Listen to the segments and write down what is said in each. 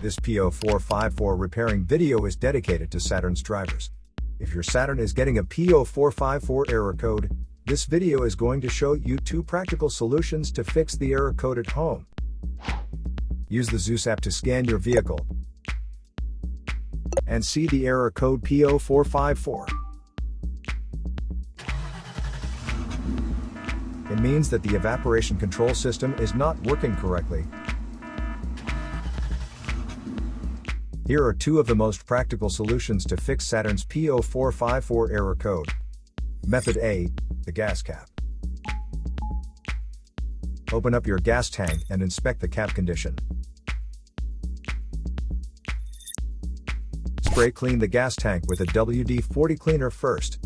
This P0454 repairing video is dedicated to Saturn's drivers. If your Saturn is getting a P0454 error code, this video is going to show you 2 practical solutions to fix the error code at home. Use the Zeus app to scan your vehicle and see the error code P0454. It means that the evaporation control system is not working correctly. Here are 2 of the most practical solutions to fix Saturn's P0454 error code. Method A, the gas cap. Open up your gas tank and inspect the cap condition. Spray clean the gas tank with a WD-40 cleaner first.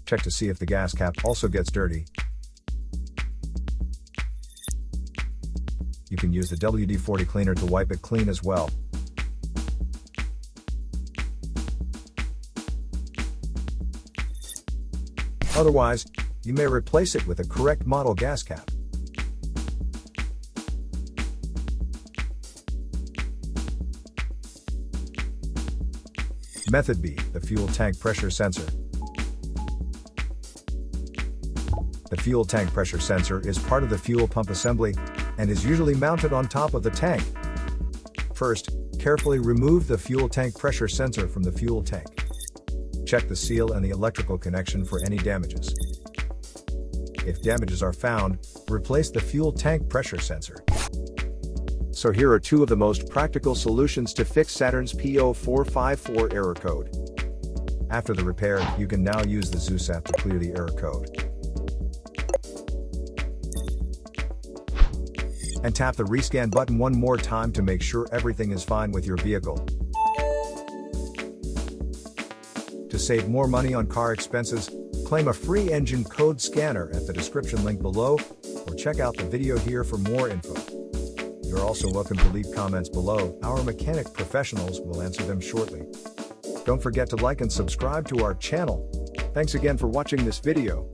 Check to see if the gas cap also gets dirty. You can use the WD-40 cleaner to wipe it clean as well. Otherwise, you may replace it with a correct model gas cap. Method B, the fuel tank pressure sensor. The fuel tank pressure sensor is part of the fuel pump assembly and is usually mounted on top of the tank. First, carefully remove the fuel tank pressure sensor from the fuel tank. Check the seal and the electrical connection for any damages. If damages are found, replace the fuel tank pressure sensor. So here are 2 of the most practical solutions to fix Saturn's P0454 error code. After the repair, you can now use the Zeus app to clear the error code. And tap the rescan button one more time to make sure everything is fine with your vehicle. To save more money on car expenses, claim a free engine code scanner at the description link below, or check out the video here for more info. You're also welcome to leave comments below. Our mechanic professionals will answer them shortly. Don't forget to like and subscribe to our channel. Thanks again for watching this video.